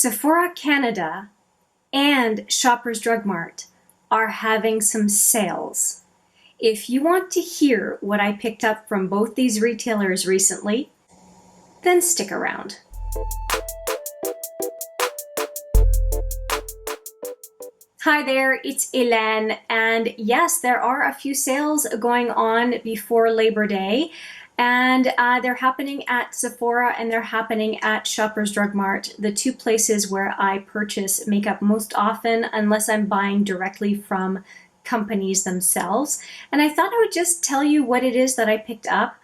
Sephora Canada and Shoppers Drug Mart are having some sales. If you want to hear what I picked up from both these retailers recently, then stick around. Hi there, it's Hélène, and yes, there are a few sales going on before Labor Day, and they're happening at Sephora and they're happening at Shoppers Drug Mart, the two places where I purchase makeup most often, unless I'm buying directly from companies themselves. And I thought I would just tell you what it is that I picked up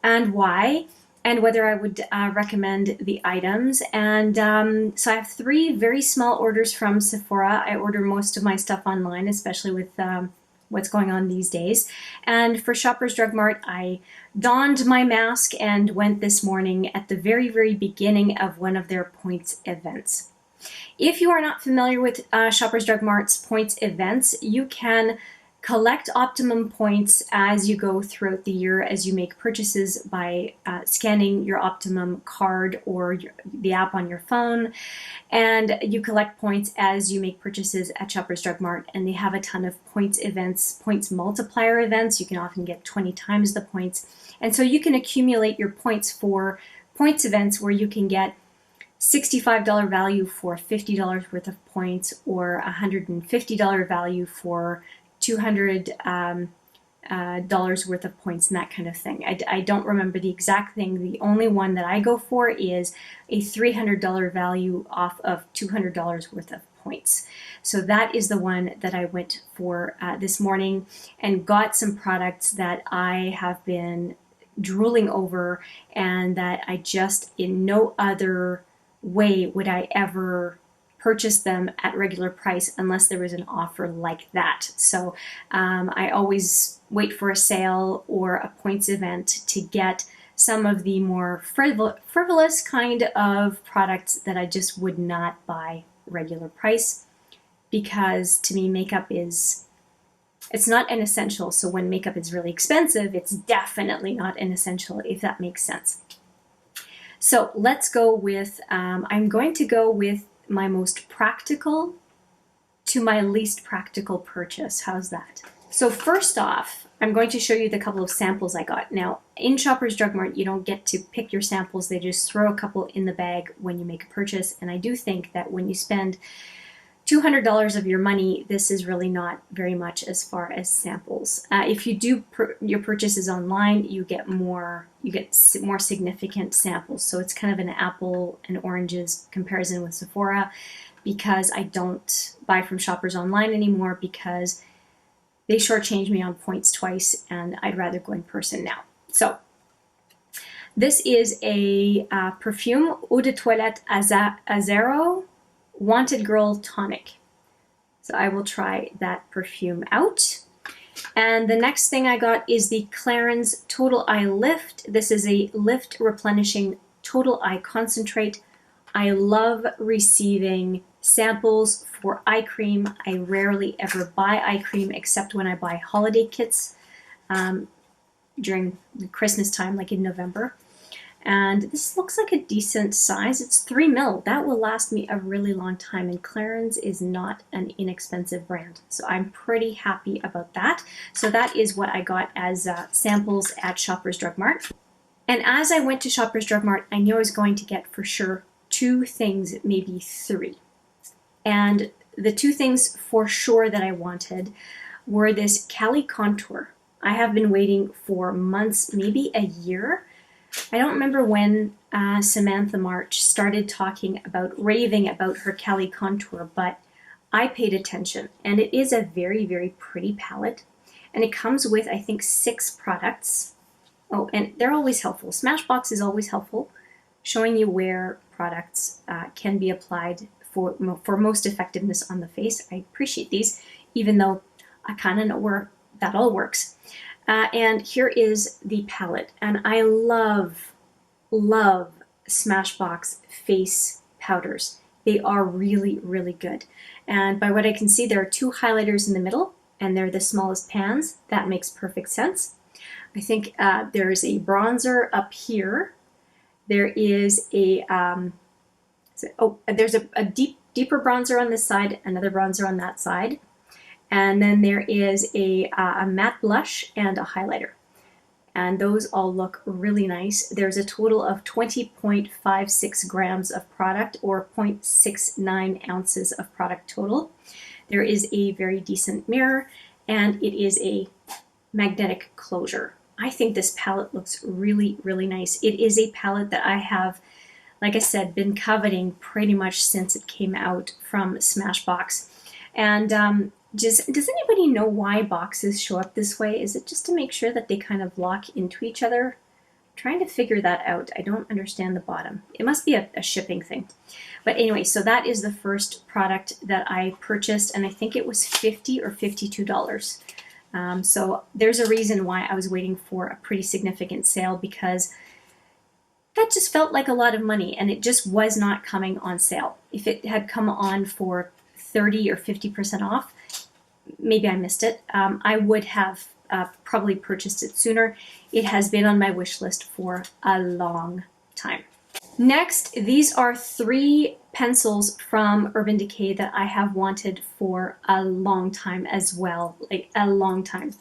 and why, and whether I would recommend the items. And so I have three very small orders from Sephora. I order most of my stuff online, especially with what's going on these days. And for Shoppers Drug Mart, I donned my mask and went this morning at the very, very beginning of one of their points events. If you are not familiar with Shoppers Drug Mart's points events, you can collect optimum points as you go throughout the year as you make purchases by scanning your optimum card or the app on your phone. And you collect points as you make purchases at Shoppers Drug Mart, and they have a ton of points events, points multiplier events. You can often get 20 times the points. And so you can accumulate your points for points events where you can get $65 value for $50 worth of points, or $150 value for $200 worth of points, and that kind of thing. I don't remember the exact thing. The only one that I go for is a $300 value off of $200 worth of points. So that is the one that I went for this morning, and got some products that I have been drooling over and that I just, in no other way would I ever purchase them at regular price unless there was an offer like that. So I always wait for a sale or a points event to get some of the more frivolous kind of products that I just would not buy regular price, because to me makeup it's not an essential. So when makeup is really expensive, it's definitely not an essential, if that makes sense. So let's go with, I'm going to go with my most practical to my least practical purchase. How's that? So first off, I'm going to show you the couple of samples I got. Now, in Shoppers Drug Mart, you don't get to pick your samples. They just throw a couple in the bag when you make a purchase. And I do think that when you spend $200 of your money, this is really not very much as far as samples. If you do your purchases online, you get more significant samples. So it's kind of an apple and oranges comparison with Sephora, because I don't buy from Shoppers online anymore because they shortchange me on points twice, and I'd rather go in person now. So this is a perfume Eau de Toilette Azero Wanted Girl Tonic. So I will try that perfume out. And the next thing I got is the Clarins Total Eye Lift. This is a lift replenishing total eye concentrate. I love receiving samples for eye cream. I rarely ever buy eye cream except when I buy holiday kits during the Christmas time, like in November. And this looks like a decent size. It's 3 ml. That will last me a really long time, and Clarins is not an inexpensive brand. So I'm pretty happy about that. So that is what I got as samples at Shoppers Drug Mart. And as I went to Shoppers Drug Mart, I knew I was going to get for sure 2 things, maybe 3. And the 2 things for sure that I wanted were this Cali Contour. I have been waiting for months, maybe a year. I don't remember when Samantha March started raving about her Cali Contour, but I paid attention, and it is a very, very pretty palette, and it comes with, I think, 6 products. Oh, and they're always helpful. Smashbox is always helpful, showing you where products can be applied for most effectiveness on the face. I appreciate these, even though I kind of know where that all works. And here is the palette, and I love Smashbox face powders. They are really, really good. And by what I can see, there are 2 highlighters in the middle, and they're the smallest pans. That makes perfect sense. I think there's a bronzer up here. There is a So, oh, there's a deeper bronzer on this side, another bronzer on that side. And then there is a matte blush and a highlighter. And those all look really nice. There's a total of 20.56 grams of product, or 0.69 ounces of product total. There is a very decent mirror, and it is a magnetic closure. I think this palette looks really, really nice. It is a palette that I have, like I said, been coveting pretty much since it came out from Smashbox. And does anybody know why boxes show up this way? Is it just to make sure that they kind of lock into each other? I'm trying to figure that out. I don't understand the bottom. It must be a shipping thing. But anyway, so that is the first product that I purchased, and I think it was $50 or $52. So there's a reason why I was waiting for a pretty significant sale, because that just felt like a lot of money, and it just was not coming on sale. If it had come on for 30 or 50% off, maybe I missed it. I would have probably purchased it sooner. It has been on my wish list for a long time. Next, these are 3 pencils from Urban Decay that I have wanted for a long time as well, like a long time.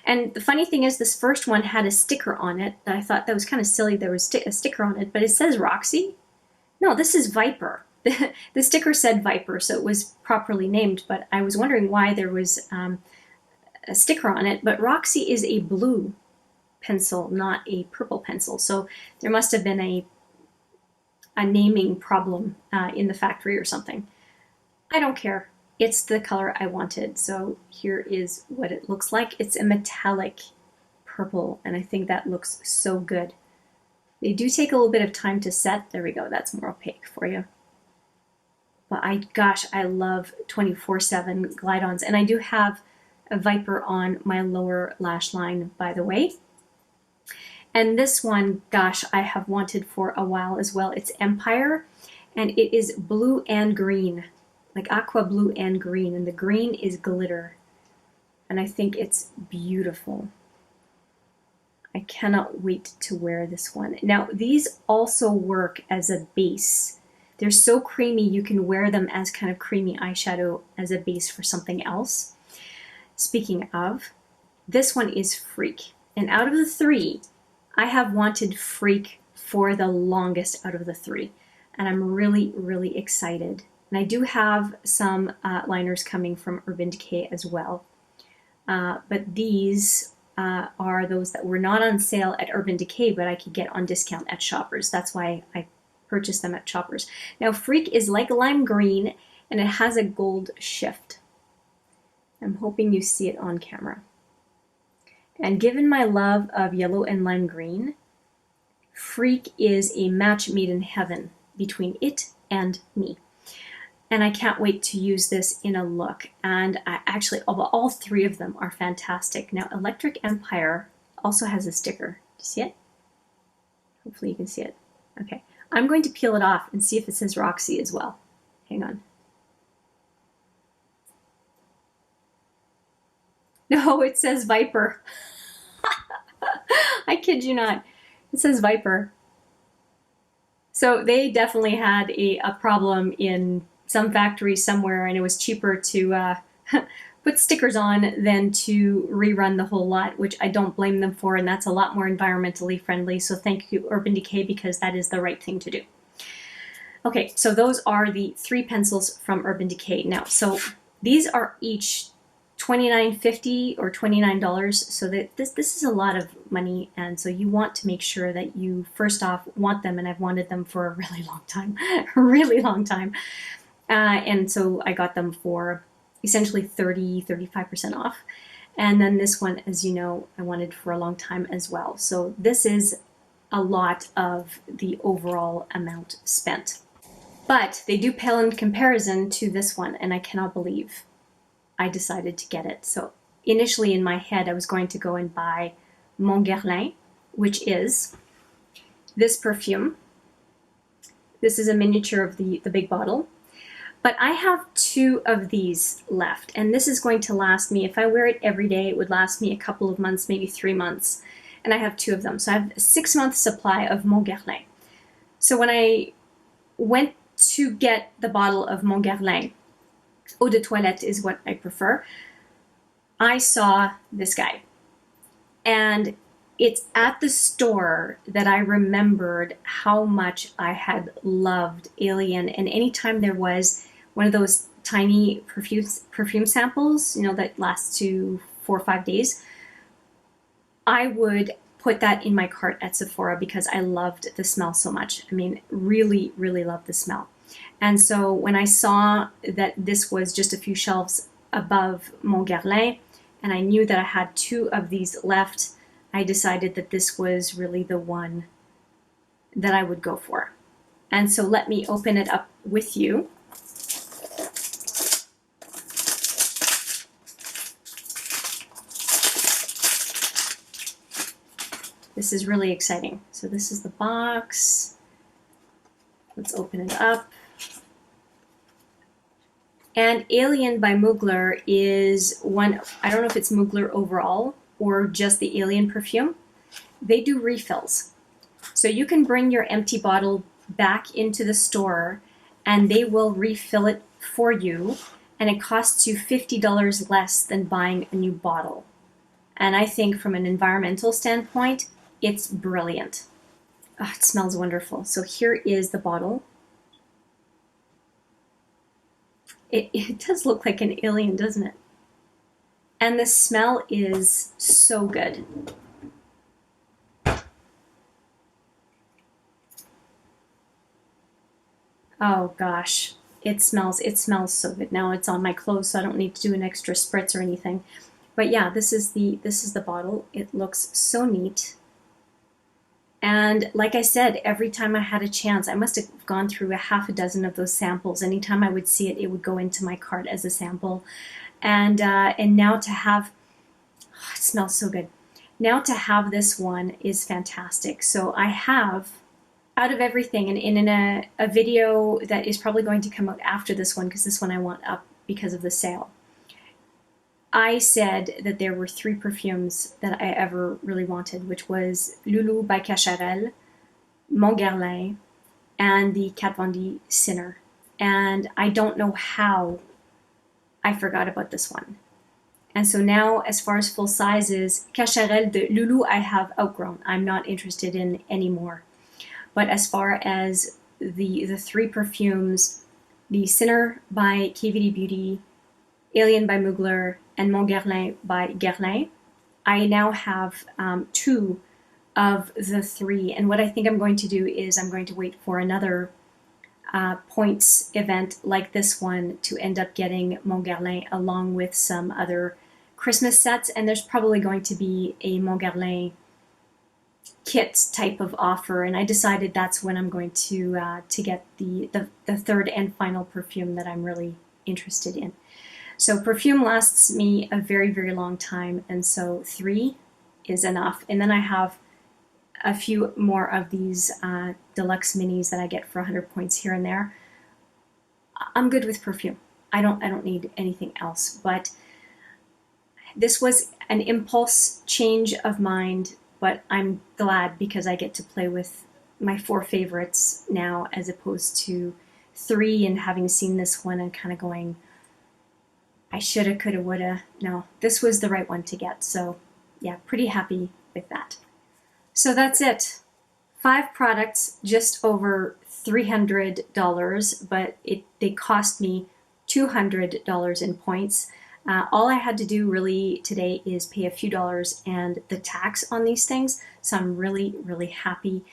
And the funny thing is, this first one had a sticker on it that I thought that was kind of silly. There was a sticker on it, but it says Roxy. No, this is Viper. The sticker said Viper, so it was properly named, but I was wondering why there was a sticker on it. But Roxy is a blue pencil, not a purple pencil. So there must have been a naming problem in the factory or something. I don't care. It's the color I wanted. So here is what it looks like. It's a metallic purple, and I think that looks so good. They do take a little bit of time to set. There we go. That's more opaque for you. But gosh, I love 24/7 glide-ons. And I do have a Viper on my lower lash line, by the way. And this one, gosh, I have wanted for a while as well. It's Empire, and it is blue and green, like aqua blue and green. And the green is glitter. And I think it's beautiful. I cannot wait to wear this one. Now, these also work as a base. They're so creamy, you can wear them as kind of creamy eyeshadow as a base for something else. Speaking of, this one is Freak. And out of the 3, I have wanted Freak for the longest out of the 3. And I'm really, really excited. And I do have some liners coming from Urban Decay as well. But these are those that were not on sale at Urban Decay, but I could get on discount at Shoppers. That's why I purchased them at Shoppers. Now, Freak is like lime green, and it has a gold shift. I'm hoping you see it on camera. And given my love of yellow and lime green, Freak is a match made in heaven between it and me. And I can't wait to use this in a look. And actually, all 3 of them are fantastic. Now, Electric Empire also has a sticker. Do you see it? Hopefully you can see it. Okay. I'm going to peel it off and see if it says Roxy as well. Hang on. No, it says Viper. I kid you not. It says Viper. So they definitely had a problem in some factory somewhere, and it was cheaper to put stickers on than to rerun the whole lot, which I don't blame them for, and that's a lot more environmentally friendly. So thank you, Urban Decay, because that is the right thing to do. Okay, so those are the 3 pencils from Urban Decay. Now, so these are each $29.50 or $29, so that this is a lot of money, and so you want to make sure that you first off want them, and I've wanted them for a really long time, a really long time, and so I got them for essentially 35% off. And then this one, as you know, I wanted for a long time as well. So this is a lot of the overall amount spent. But they do pale in comparison to this one, and I cannot believe I decided to get it. So initially in my head, I was going to go and buy Mon Guerlain, which is this perfume. This is a miniature of the big bottle. But I have 2 of these left, and this is going to last me, if I wear it every day, it would last me a couple of months, maybe 3 months, and I have 2 of them. So I have a 6-month supply of Mon Guerlain. So when I went to get the bottle of Mon Guerlain, Eau de Toilette is what I prefer, I saw this guy. And it's at the store that I remembered how much I had loved Alien. And anytime there was one of those tiny perfume samples, you know, that lasts to 4 or 5 days, I would put that in my cart at Sephora because I loved the smell so much. I mean, really, really loved the smell. And so when I saw that this was just a few shelves above Mon Guerlain, and I knew that I had 2 of these left, I decided that this was really the one that I would go for. And so let me open it up with you. This is really exciting. So this is the box. Let's open it up. And Alien by Mugler is one, I don't know if it's Mugler overall or just the Alien perfume. They do refills. So you can bring your empty bottle back into the store and they will refill it for you, and it costs you $50 less than buying a new bottle. And I think from an environmental standpoint, it's brilliant. Oh, it smells wonderful. So here is the bottle. It does look like an alien, doesn't it? And the smell is so good. Oh gosh, it smells so good. Now it's on my clothes, so I don't need to do an extra spritz or anything. But yeah, this is the bottle. It looks so neat. And like I said, every time I had a chance, I must have gone through a half a dozen of those samples. Anytime I would see it, it would go into my cart as a sample. And now to have, oh, it smells so good. Now to have this one is fantastic. So I have, out of everything, and in a video that is probably going to come out after this one, because this one I want up because of the sale, I said that there were 3 perfumes that I ever really wanted, which was Loulou by Cacharel, Mon Guerlain, and the Kat Von D Sinner. And I don't know how I forgot about this one. And so now, as far as full sizes, Cacharel de Loulou I have outgrown. I'm not interested in anymore. But as far as the 3 perfumes, the Sinner by KVD Beauty, Alien by Mugler, and Mon Guerlain by Guerlain, I now have 2 of the 3. And what I think I'm going to do is I'm going to wait for another points event like this one to end up getting Mon Guerlain along with some other Christmas sets. And there's probably going to be a Mon Guerlain kit type of offer. And I decided that's when I'm going to get the 3rd and final perfume that I'm really interested in. So perfume lasts me a very, very long time, and so 3 is enough. And then I have a few more of these deluxe minis that I get for 100 points here and there. I'm good with perfume. I don't need anything else. But this was an impulse change of mind, but I'm glad because I get to play with my 4 favorites now as opposed to 3 and having seen this one and kind of going, I shoulda, coulda, woulda. No, this was the right one to get. So yeah, pretty happy with that. So that's it. 5 products, just over $300, but they cost me $200 in points. All I had to do really today is pay a few dollars and the tax on these things. So I'm really, really happy.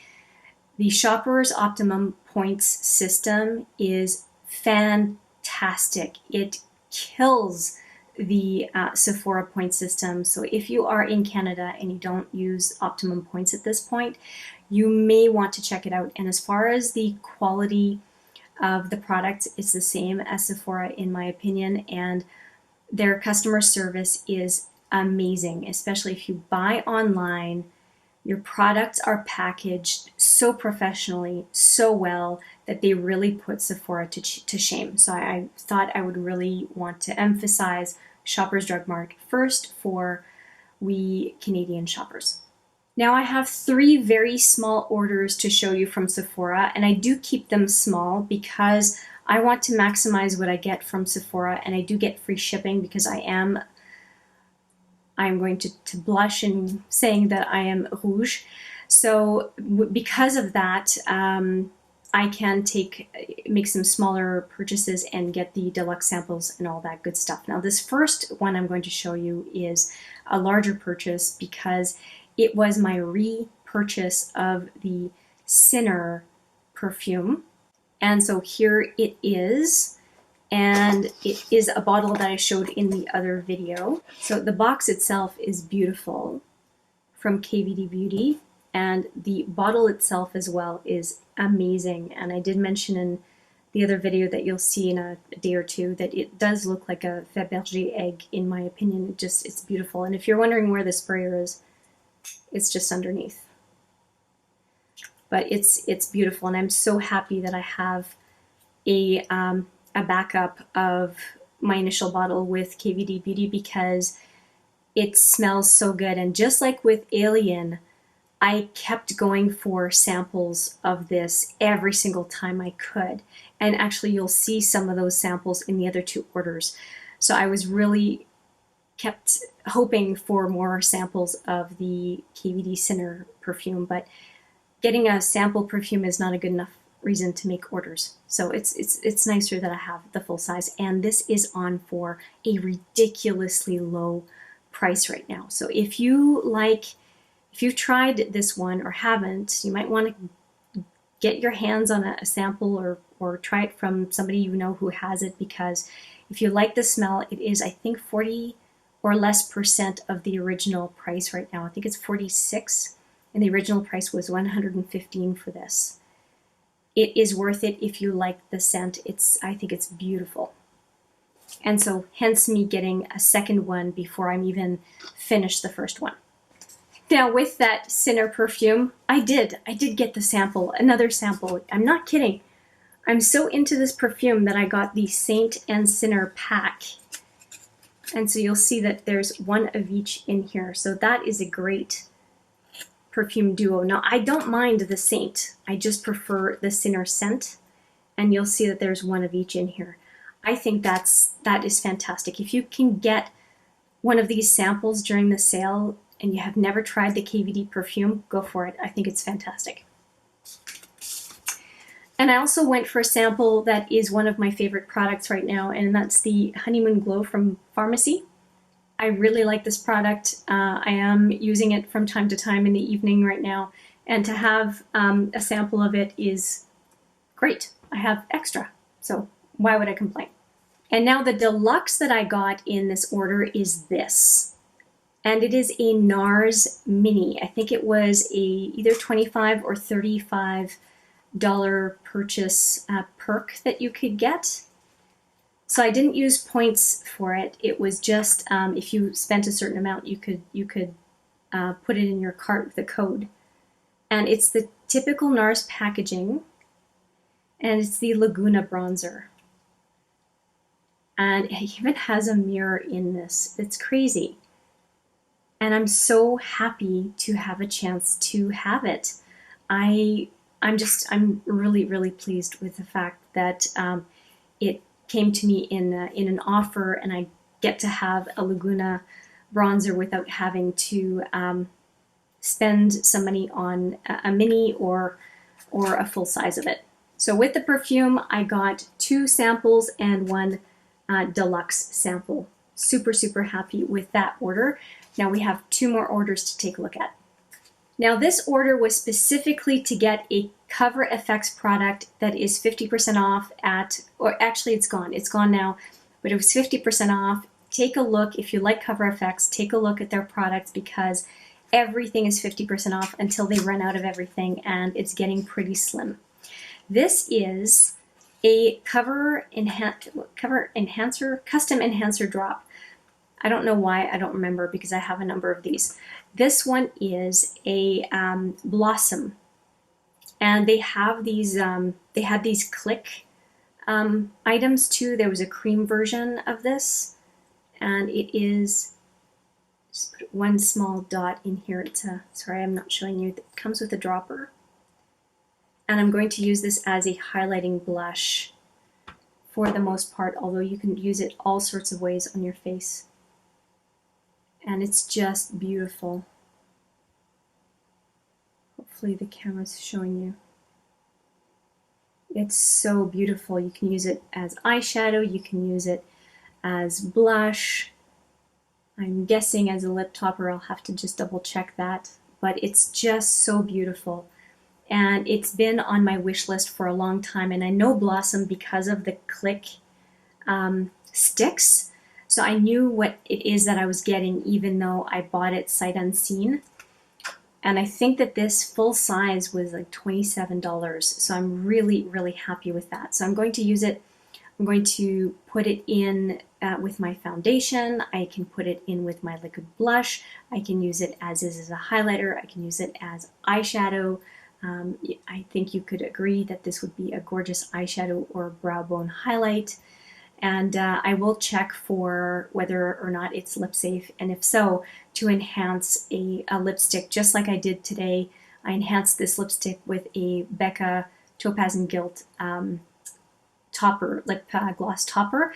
The Shoppers Optimum Points system is fantastic. It kills the Sephora point system. So if you are in Canada and you don't use Optimum Points at this point, you may want to check it out. And as far as the quality of the product, it's the same as Sephora in my opinion, and their customer service is amazing, especially if you buy online. Your products are packaged so professionally, so well, that they really put Sephora to shame. So I thought I would really want to emphasize Shoppers Drug Mart first for we Canadian shoppers. Now I have 3 very small orders to show you from Sephora, and I do keep them small because I want to maximize what I get from Sephora, and I do get free shipping because I'm going to blush in saying that I am rouge. So because of that, I can make some smaller purchases and get the deluxe samples and all that good stuff. Now this first one I'm going to show you is a larger purchase because it was my repurchase of the Sinner perfume. And so here it is. And it is a bottle that I showed in the other video. So the box itself is beautiful from KVD Beauty, and the bottle itself as well is amazing. And I did mention in the other video that you'll see in a day or two that it does look like a Fabergé egg, in my opinion. It's beautiful. And if you're wondering where the sprayer is, it's just underneath. But it's beautiful, and I'm so happy that I have a backup of my initial bottle with KVD Beauty because it smells so good. And just like with Alien, I kept going for samples of this every single time I could. And actually you'll see some of those samples in the other 2 orders. So I was really kept hoping for more samples of the KVD Sinner perfume, but getting a sample perfume is not a good enough reason to make orders. So it's nicer that I have the full size, and this is on for a ridiculously low price right now. So if you've tried this one or haven't, you might want to get your hands on a sample or try it from somebody you know who has it, because if you like the smell, it is, I think, 40 or less % of the original price right now. I think it's 46, and the original price was $115 for this. It is worth it if you like the scent. I think it's beautiful. And so hence me getting a second one before I'm even finished the first one. Now with that Sinner perfume, I did get the sample, another sample. I'm not kidding. I'm so into this perfume that I got the Saint and Sinner pack. And so you'll see that there's one of each in here. So that is a great perfume duo. Now I don't mind the Saint, I just prefer the Sinner scent, and you'll see that there's one of each in here. I think that is fantastic. If you can get one of these samples during the sale and you have never tried the KVD perfume, go for it. I think it's fantastic. And I also went for a sample that is one of my favorite products right now, and that's the Honeymoon Glow from Pharmacy. I really like this product. I am using it from time to time in the evening right now, and to have a sample of it is great. I have extra, so why would I complain? And now the deluxe that I got in this order is this, and it is a Nars Mini. I think it was either $25 or $35 purchase perk that you could get. So I didn't use points for it. It was just if you spent a certain amount, you could put it in your cart with a code. And it's the typical Nars packaging, and it's the Laguna bronzer. And it even has a mirror in this. It's crazy. And I'm so happy to have a chance to have it. I'm really, really pleased with the fact that it came to me in an offer, and I get to have a Laguna bronzer without having to spend some money on a mini or a full size of it. So with the perfume, I got 2 samples and 1 deluxe sample. Super, super happy with that order. Now we have 2 more orders to take a look at. Now this order was specifically to get a Cover FX product that is 50% off or actually it's gone now, but it was 50% off. Take a look, if you like Cover FX, take a look at their products, because everything is 50% off until they run out of everything, and it's getting pretty slim. This is a custom enhancer drop. I don't know why, I don't remember, because I have a number of these. This one is a Blossom, and they have these. They had these click items too. There was a cream version of this, and it is Just put one small dot in here. It's a, sorry, I'm not showing you. It comes with a dropper. And I'm going to use this as a highlighting blush for the most part, although you can use it all sorts of ways on your face. And it's just beautiful. Hopefully the camera's showing you. It's so beautiful. You can use it as eyeshadow, you can use it as blush. I'm guessing as a lip topper. I'll have to just double check that. But it's just so beautiful. And it's been on my wish list for a long time. And I know Blossom because of the click sticks. So I knew what it is that I was getting, even though I bought it sight unseen. And I think that this full size was like $27. So I'm really, really happy with that. So I'm going to use it. I'm going to put it in with my foundation. I can put it in with my liquid blush. I can use it as is as a highlighter. I can use it as eyeshadow. I think you could agree that this would be a gorgeous eyeshadow or brow bone highlight. And I will check for whether or not it's lip safe, and if so, to enhance a lipstick, just like I did today. I enhanced this lipstick with a Becca Topaz and Gilt topper, lip gloss topper.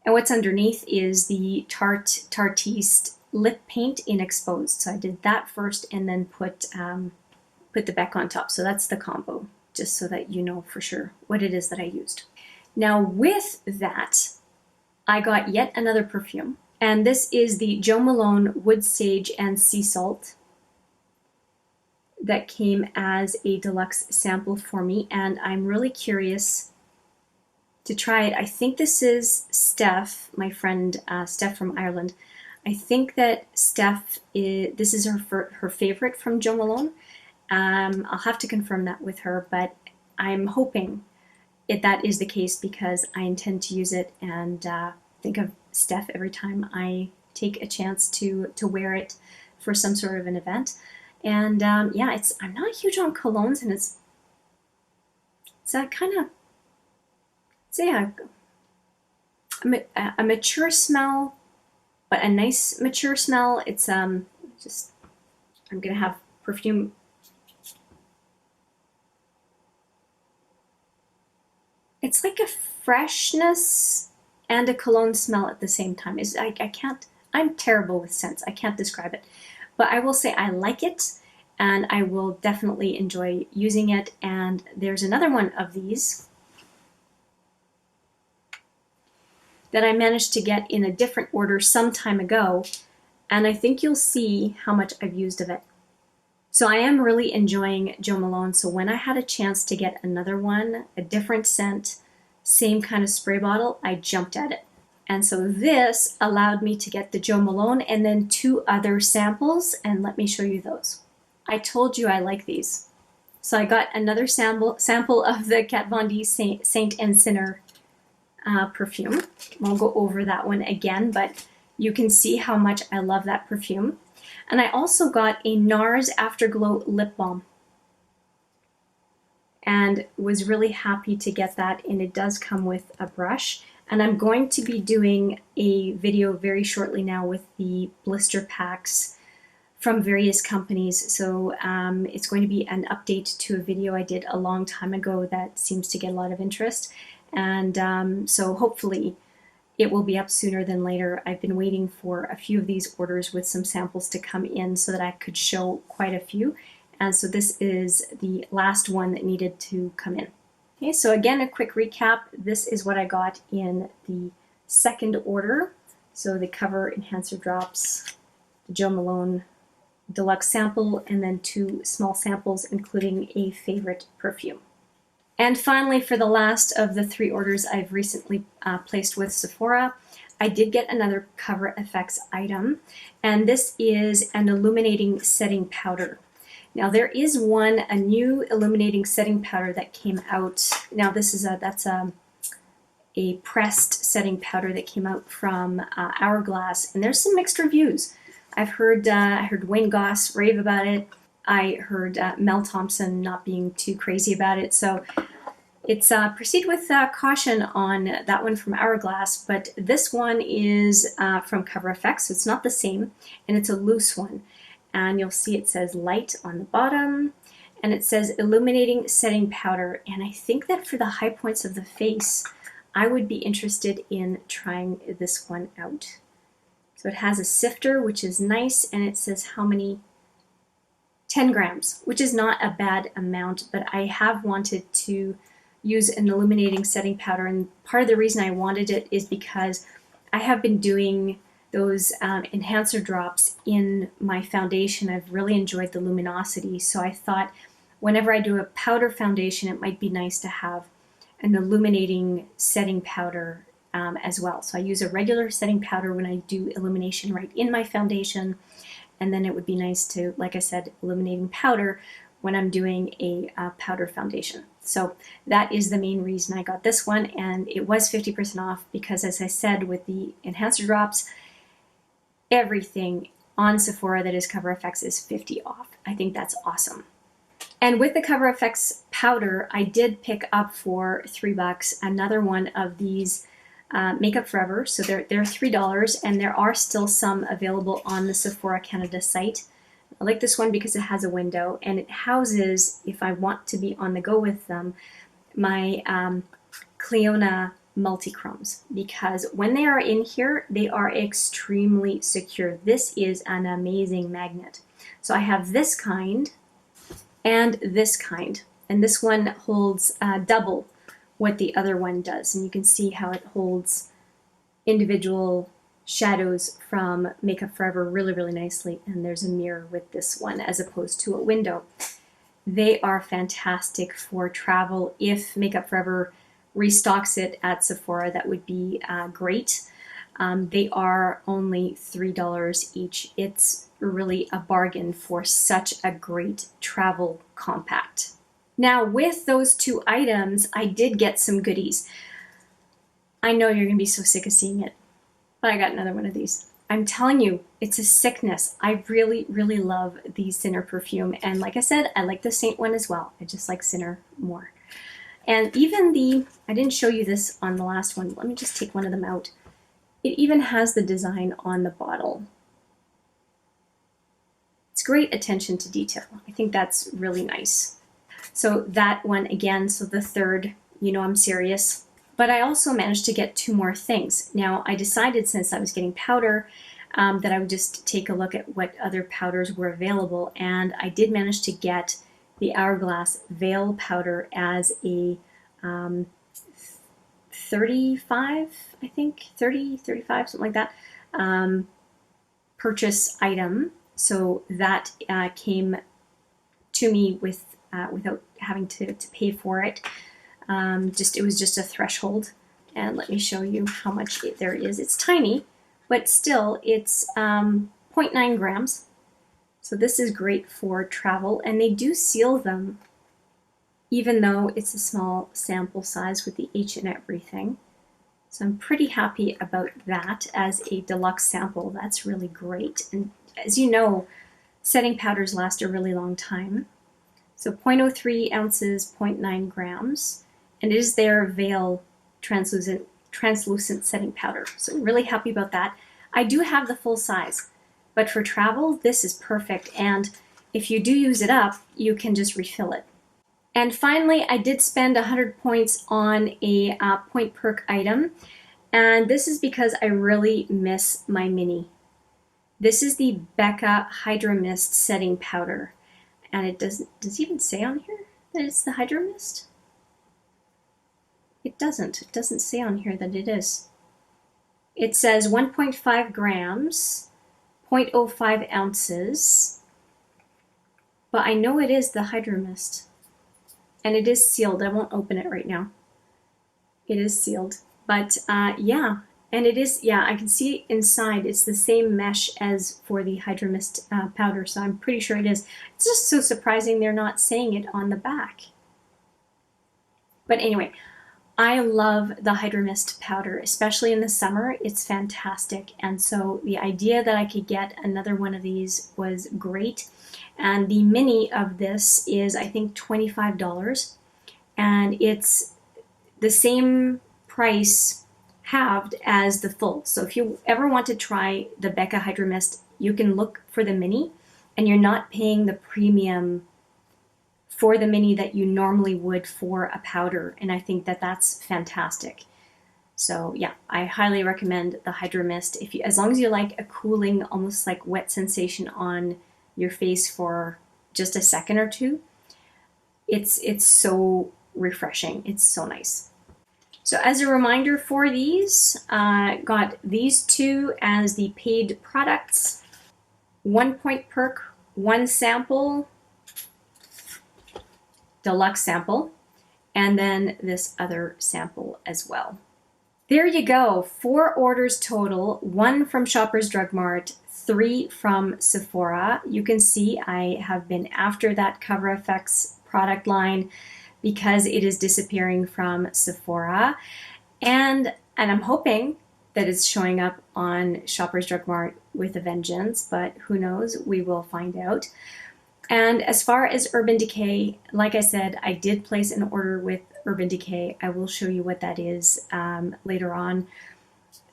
And what's underneath is the Tartiste lip paint in Exposed. So I did that first and then put the Becca on top. So that's the combo, just so that you know for sure what it is that I used. Now with that, I got yet another perfume, and this is the Jo Malone Wood Sage and Sea Salt that came as a deluxe sample for me, and I'm really curious to try it. I think this is Steph, my friend Steph from Ireland. I think that Steph, this is her favorite from Jo Malone. I'll have to confirm that with her, but I'm hoping that is the case because I intend to use it and think of Steph every time I take a chance to wear it for some sort of an event. And yeah, I'm not huge on colognes, and it's a kind of, say a mature smell, but a nice mature smell. It's I'm gonna have perfume. It's like a freshness and a cologne smell at the same time. I'm terrible with scents. I can't describe it. But I will say I like it, and I will definitely enjoy using it. And there's another one of these that I managed to get in a different order some time ago, and I think you'll see how much I've used of it. So I am really enjoying Jo Malone, so when I had a chance to get another one, a different scent, same kind of spray bottle, I jumped at it. And so this allowed me to get the Jo Malone and then 2 other samples, and let me show you those. I told you I like these. So I got another sample of the Kat Von D Saint and Sinner perfume. Won't go over that one again, but you can see how much I love that perfume. And I also got a Nars Afterglow lip balm, and was really happy to get that, and it does come with a brush. And I'm going to be doing a video very shortly now with the blister packs from various companies. So it's going to be an update to a video I did a long time ago that seems to get a lot of interest. And so hopefully it will be up sooner than later. I've been waiting for a few of these orders with some samples to come in so that I could show quite a few. And so this is the last one that needed to come in. Okay, so again, a quick recap. This is what I got in the second order. So the Cover Enhancer Drops, the Jo Malone Deluxe sample, and then 2 small samples, including a favorite perfume. And finally, for the last of the 3 orders I've recently placed with Sephora, I did get another Cover FX item, and this is an illuminating setting powder. Now there is a new illuminating setting powder that came out. Now this is that's a pressed setting powder that came out from Hourglass, and there's some mixed reviews. I heard Wayne Goss rave about it. I heard Mel Thompson not being too crazy about it. So It's proceed with caution on that one from Hourglass, but this one is from Cover FX, so it's not the same, and it's a loose one. And you'll see it says light on the bottom, and it says illuminating setting powder. And I think that for the high points of the face, I would be interested in trying this one out. So it has a sifter, which is nice, and it says how many? 10 grams, which is not a bad amount, but I have wanted to use an illuminating setting powder, and part of the reason I wanted it is because I have been doing those enhancer drops in my foundation. I've really enjoyed the luminosity, so I thought whenever I do a powder foundation, it might be nice to have an illuminating setting powder as well. So I use a regular setting powder when I do illumination right in my foundation, and then it would be nice to, like I said, illuminating powder when I'm doing a powder foundation. So that is the main reason I got this one, and it was 50% off because, as I said, with the enhancer drops, everything on Sephora that is Cover FX is 50 off. I think that's awesome. And with the Cover FX powder, I did pick up for $3 another one of these Makeup Forever. So they're $3, and there are still some available on the Sephora Canada site. I like this one because it has a window, and it houses, if I want to be on the go with them, my Cliona multi-chromes, because when they are in here, they are extremely secure. This is an amazing magnet. So I have this kind and this kind, and this one holds double what the other one does, and you can see how it holds individual shadows from Makeup Forever really, really nicely. And there's a mirror with this one as opposed to a window. They are fantastic for travel. If Makeup Forever restocks it at Sephora, that would be great. They are only $3 each. It's really a bargain for such a great travel compact. Now, with those two items, I did get some goodies. I know you're going to be so sick of seeing it, but I got another one of these. I'm telling you, it's a sickness. I really, really love the Sinner perfume. And like I said, I like the Saint one as well. I just like Sinner more. And even I didn't show you this on the last one. Let me just take one of them out. It even has the design on the bottle. It's great attention to detail. I think that's really nice. So that one again, so the third, you know I'm serious. But I also managed to get two more things. Now I decided, since I was getting powder, that I would just take a look at what other powders were available. And I did manage to get the Hourglass Veil powder as a 35, I think, 30, 35, something like that, purchase item. So that came to me with without having to pay for it. It was just a threshold. And let me show you how much there is. It's tiny, but still it's 0.9 grams. So this is great for travel, and they do seal them even though it's a small sample size with the H and everything. So I'm pretty happy about that as a deluxe sample. That's really great. And as you know, setting powders last a really long time. So 0.03 ounces, 0.9 grams, and it is their Veil translucent setting powder. So I'm really happy about that. I do have the full size, but for travel, this is perfect. And if you do use it up, you can just refill it. And finally, I did spend 100 points on a point perk item, and this is because I really miss my Mini. This is the Becca Hydra Mist setting powder. And it does it even say on here that it's the Hydra Mist? It doesn't. It doesn't say on here that it is. It says 1.5 grams, 0.05 ounces, but I know it is the Hydra Mist. And it is sealed. I won't open it right now. It is sealed. But yeah, and it is, yeah, I can see inside. It's the same mesh as for the Hydra Mist powder, so I'm pretty sure it is. It's just so surprising they're not saying it on the back. But anyway, I love the Hydra Mist powder, especially in the summer. It's fantastic. And so the idea that I could get another one of these was great. And the mini of this is, I think, $25. And it's the same price halved as the full. So if you ever want to try the Becca Hydra Mist, you can look for the mini, and you're not paying the premium for the mini that you normally would for a powder. And I think that that's fantastic. So yeah, I highly recommend the Hydra Mist if you, as long as you like a cooling, almost like wet sensation on your face for just a second or two. It's so refreshing. It's so nice. So as a reminder for these, got these two as the paid products. 1 point perk, 1 sample, deluxe sample, and then this other sample as well. There you go, 4 orders total, 1 from Shoppers Drug Mart, 3 from Sephora. You can see I have been after that Cover FX product line because it is disappearing from Sephora, and I'm hoping that it's showing up on Shoppers Drug Mart with a vengeance, but who knows, we will find out. And as far as Urban Decay, like I said, I did place an order with Urban Decay. I will show you what that is later on.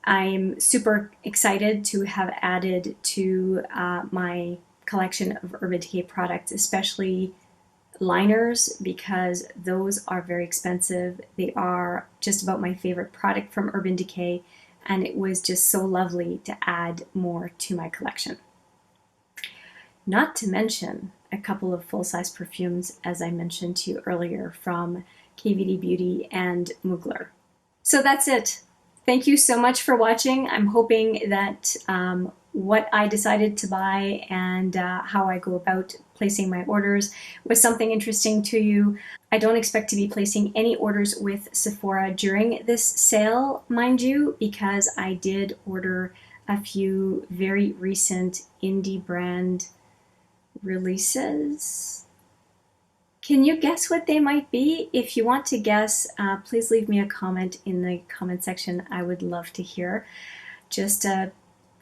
I'm super excited to have added to my collection of Urban Decay products, especially liners, because those are very expensive. They are just about my favorite product from Urban Decay, and it was just so lovely to add more to my collection. Not to mention a couple of full-size perfumes, as I mentioned to you earlier, from KVD Beauty and Mugler. So that's it. Thank you so much for watching. I'm hoping that what I decided to buy and how I go about placing my orders was something interesting to you. I don't expect to be placing any orders with Sephora during this sale, mind you, because I did order a few very recent indie brand releases. Can you guess what they might be? If you want to guess, please leave me a comment in the comment section. I would love to hear. Just a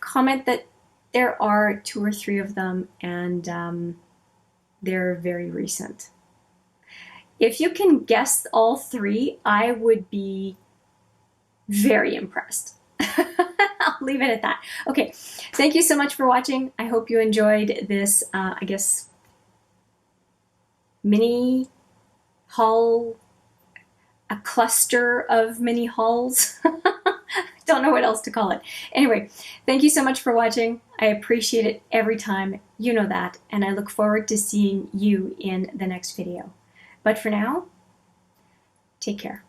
comment that there are 2 or 3 of them, and they're very recent. If you can guess all 3, I would be very impressed. I'll leave it at that. Okay, thank you so much for watching. I hope you enjoyed this, I guess, mini haul, a cluster of mini hauls. Don't know what else to call it. Anyway, thank you so much for watching. I appreciate it every time, you know that, and I look forward to seeing you in the next video. But for now, take care.